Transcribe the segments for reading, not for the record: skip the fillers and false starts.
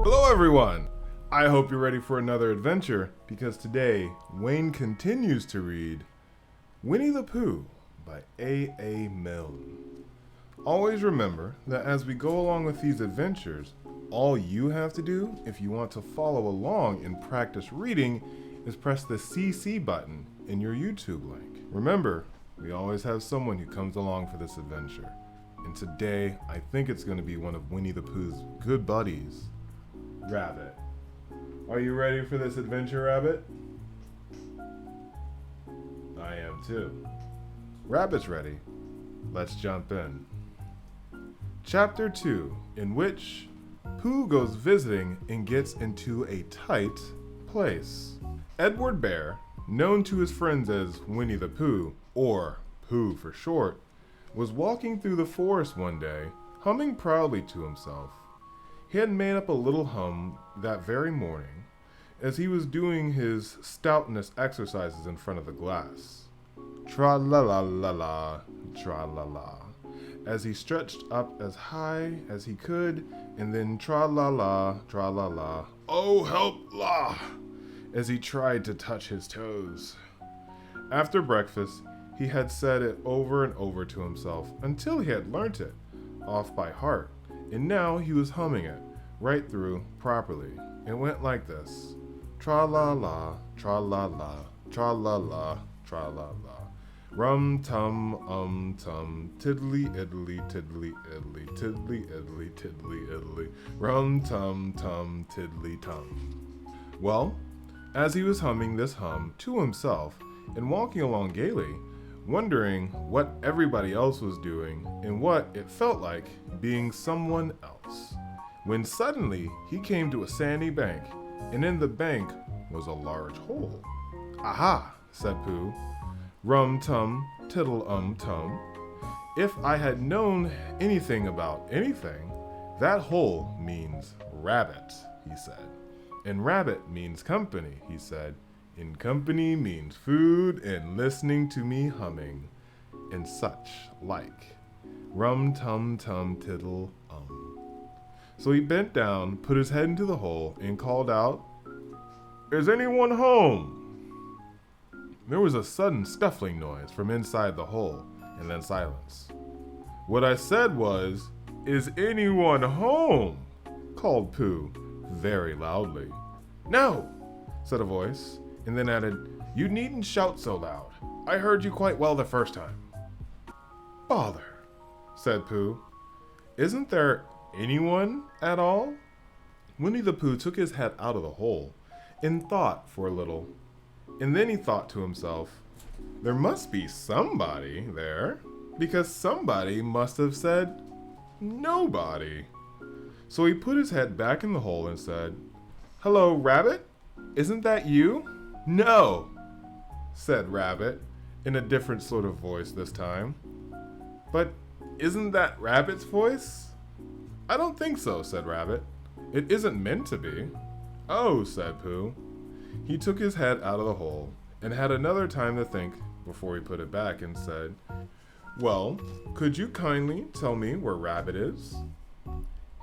Hello everyone! I hope you're ready for another adventure because today Wayne continues to read Winnie the Pooh by A. Milne. Always remember that as we go along with these adventures, all you have to do if you want to follow along and practice reading is press the CC button in your YouTube link. Remember, we always have someone who comes along for this adventure. And today, I think it's going to be one of Winnie the Pooh's good buddies, Rabbit. Are you ready for this adventure, Rabbit? I am too. Rabbit's ready. Let's jump in. Chapter 2, in which Pooh goes visiting and gets into a tight place. Edward Bear, known to his friends as Winnie the Pooh, or Pooh for short, was walking through the forest one day, humming proudly to himself. He had made up a little hum that very morning as he was doing his stoutness exercises in front of the glass. Tra-la-la-la-la, tra-la-la, as he stretched up as high as he could, and then tra-la-la, tra-la-la, oh help la, as he tried to touch his toes. After breakfast, he had said it over and over to himself until he had learnt it off by heart, and now he was humming it right through properly. It went like this: tra-la-la, tra-la-la, tra-la-la, tra-la-la. Rum-tum, tum, tiddly-iddly, tiddly-iddly, tiddly-iddly, tiddly-iddly, rum-tum, tiddly-tum. Well, as he was humming this hum to himself and walking along gaily, wondering what everybody else was doing and what it felt like being someone else, when suddenly he came to a sandy bank, and in the bank was a large hole. "Aha," said Pooh. "Rum-tum, tiddle-tum. If I had known anything about anything, that hole means rabbit," he said. "And rabbit means company," he said. "And company means food and listening to me humming, and such like. Rum-tum-tum-tiddle-um." So he bent down, put his head into the hole, and called out, "Is anyone home?" There was a sudden scuffling noise from inside the hole, and then silence. "What I said was, 'Is anyone home?'" called Pooh, very loudly. "No," said a voice, and then added, "You needn't shout so loud. I heard you quite well the first time." "Bother," said Pooh. "Isn't there anyone at all?" Winnie the Pooh took his head out of the hole and thought for a little. And then he thought to himself, there must be somebody there, because somebody must have said nobody. So he put his head back in the hole and said, "Hello, Rabbit? Isn't that you?" "No," said Rabbit, in a different sort of voice this time. "But isn't that Rabbit's voice?" "I don't think so," said Rabbit. "It isn't meant to be." "Oh," said Pooh. He took his head out of the hole and had another time to think before he put it back and said, "Well, could you kindly tell me where Rabbit is?"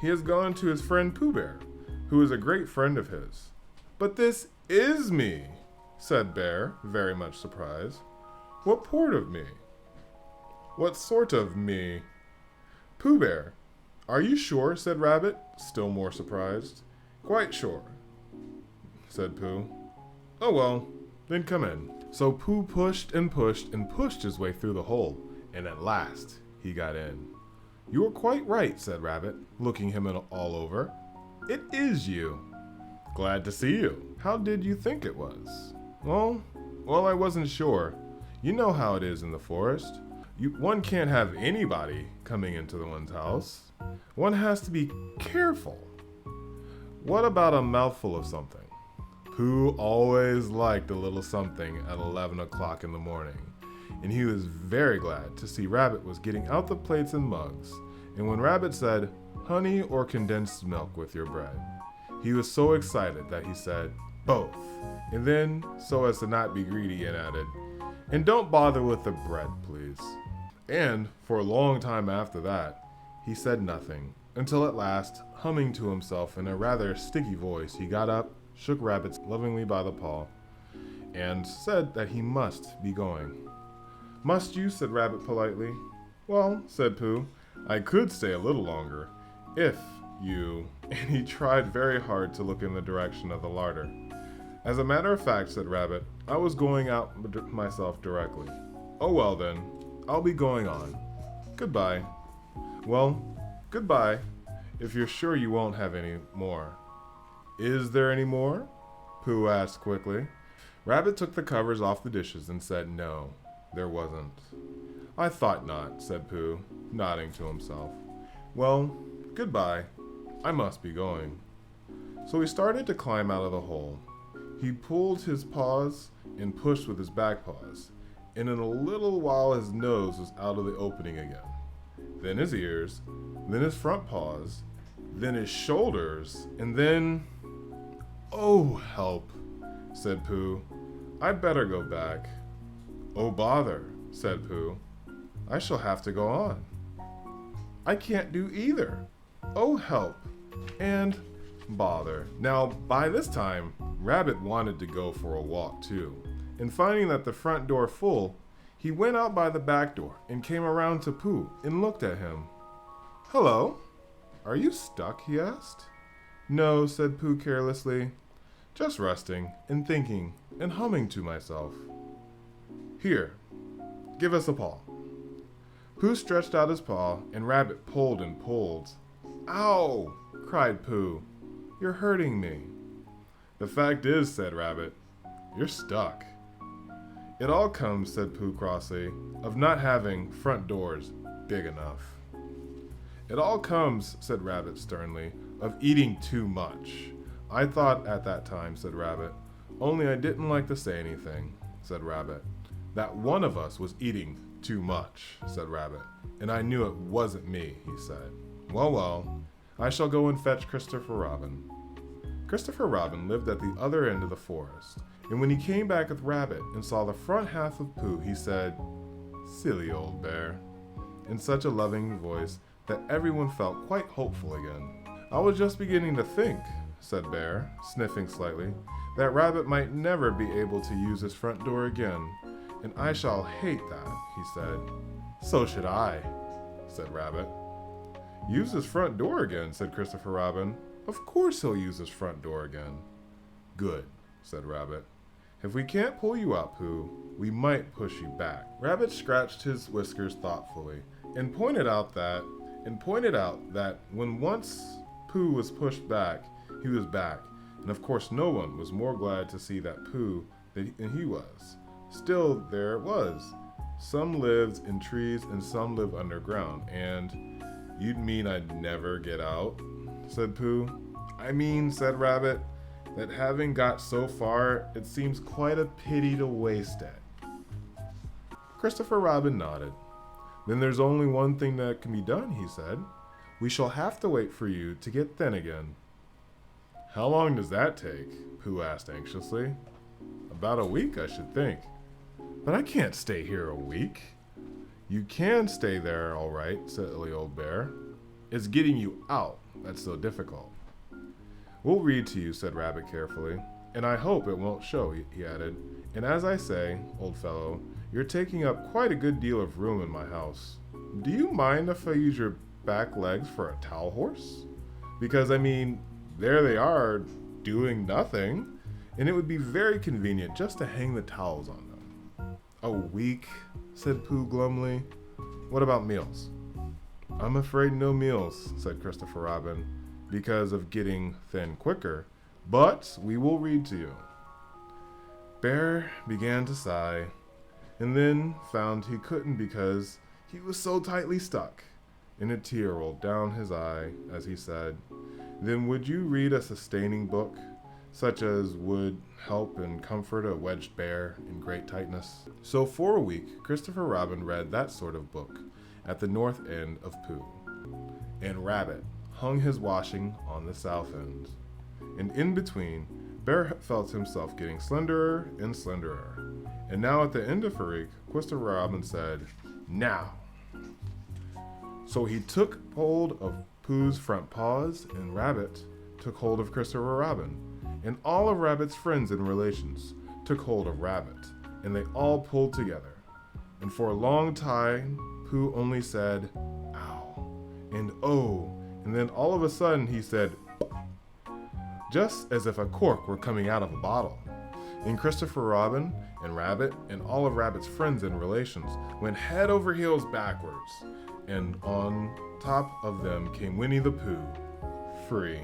"He has gone to his friend Pooh Bear, who is a great friend of his." "But this is me," said Bear, very much surprised. "What part of me?" "What sort of me?" "Pooh Bear. Are you sure?" said Rabbit, still more surprised. "Quite sure," said Pooh. "Oh well, then come in." So Pooh pushed and pushed and pushed his way through the hole, and at last he got in. "You are quite right," said Rabbit, looking him all over. "It is you." "Glad to see you. How did you think it was?" Well, I wasn't sure. You know how it is in the forest. One can't have anybody coming into one's house. One has to be careful. What about a mouthful of something?" Pooh always liked a little something at 11 o'clock in the morning, and he was very glad to see Rabbit was getting out the plates and mugs, and when Rabbit said, "Honey or condensed milk with your bread," he was so excited that he said, "Both," and then, so as to not be greedy, and added, "And don't bother with the bread, please." And for a long time after that, he said nothing, until at last, humming to himself in a rather sticky voice, he got up, shook Rabbit lovingly by the paw, and said that he must be going. "Must you?" said Rabbit politely. "Well," said Pooh, "I could stay a little longer, if you—" and he tried very hard to look in the direction of the larder. "As a matter of fact," said Rabbit, "I was going out myself directly." "Oh well then, I'll be going on. Goodbye." "Well, goodbye, if you're sure you won't have any more." "Is there any more?" Pooh asked quickly. Rabbit took the covers off the dishes and said no, there wasn't. "I thought not," said Pooh, nodding to himself. "Well, goodbye. I must be going." So he started to climb out of the hole. He pulled his paws and pushed with his back paws, and in a little while his nose was out of the opening again. Then his ears, then his front paws, then his shoulders, and then... "Oh, help," said Pooh. "I'd better go back." "Oh, bother," said Pooh. "I shall have to go on." "I can't do either." "Oh, help," and bother. Now, by this time, Rabbit wanted to go for a walk too, and finding that the front door full, he went out by the back door and came around to Pooh and looked at him. "Hello, are you stuck?" he asked. "No," said Pooh carelessly, "just resting and thinking and humming to myself." "Here, give us a paw." Pooh stretched out his paw, and Rabbit pulled and pulled. "Ow!" cried Pooh. "You're hurting me." "The fact is," said Rabbit, "you're stuck." "It all comes," said Pooh crossly, "of not having front doors big enough." "It all comes," said Rabbit sternly, "of eating too much." "I thought at that time," said Rabbit, "only I didn't like to say anything," said Rabbit. "That one of us was eating too much," said Rabbit, "and I knew it wasn't me," he said. "Well, well, I shall go and fetch Christopher Robin." Christopher Robin lived at the other end of the forest, and when he came back with Rabbit and saw the front half of Pooh, he said, "Silly old bear," in such a loving voice that everyone felt quite hopeful again. "I was just beginning to think," said Bear, sniffing slightly, "that Rabbit might never be able to use his front door again, and I shall hate that," he said. "So should I," said Rabbit. "Use his front door again," said Christopher Robin. "Of course he'll use his front door again." "Good," said Rabbit. "If we can't pull you out, Pooh, we might push you back." Rabbit scratched his whiskers thoughtfully and pointed out that when once Pooh was pushed back, he was back, and of course no one was more glad to see that Pooh than he was. Still, there it was. Some lives in trees and some live underground, and "You'd mean I'd never get out?" said Pooh. "I mean," said Rabbit, "that having got so far, it seems quite a pity to waste it." Christopher Robin nodded. "Then there's only one thing that can be done," he said. "We shall have to wait for you to get thin again." "How long does that take?" Pooh asked anxiously. "About a week, I should think." "But I can't stay here a week." "You can stay there, all right," said Silly Old Bear. "It's getting you out that's so difficult." "We'll read to you," said Rabbit carefully, "and I hope it won't show," he added. "And as I say, old fellow, you're taking up quite a good deal of room in my house. Do you mind if I use your back legs for a towel horse? Because, I mean, there they are, doing nothing, and it would be very convenient just to hang the towels on them." "A week?" said Pooh glumly. "What about meals?" "I'm afraid no meals," said Christopher Robin, "because of getting thin quicker, but we will read to you." Bear began to sigh, and then found he couldn't because he was so tightly stuck, and a tear rolled down his eye as he said, "Then would you read a sustaining book, such as would help and comfort a wedged bear in great tightness?" So for a week, Christopher Robin read that sort of book at the north end of Pooh, and Rabbit hung his washing on the south end. And in between, Bear felt himself getting slenderer and slenderer. And now at the end of a week, Christopher Robin said, "Now." So he took hold of Pooh's front paws and Rabbit took hold of Christopher Robin, and all of Rabbit's friends and relations took hold of Rabbit, and they all pulled together. And for a long time, Pooh only said, ow, and oh, and then all of a sudden he said, just as if a cork were coming out of a bottle. And Christopher Robin and Rabbit and all of Rabbit's friends and relations went head over heels backwards, and on top of them came Winnie the Pooh, free.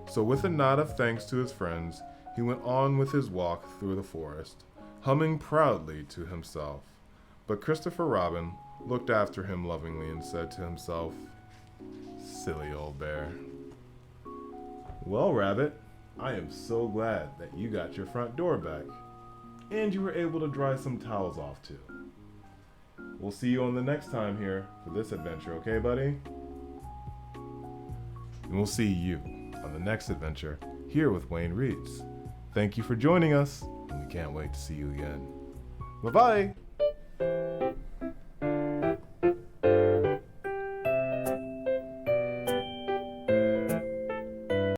So with a nod of thanks to his friends, he went on with his walk through the forest, humming proudly to himself. But Christopher Robin looked after him lovingly and said to himself, silly old bear. Well, Rabbit, I am so glad that you got your front door back, and you were able to dry some towels off too. We'll see you on the next time here for this adventure, okay, buddy? And we'll see you on the next adventure here with Wayne Reads. Thank you for joining us, and we can't wait to see you again. Bye-bye!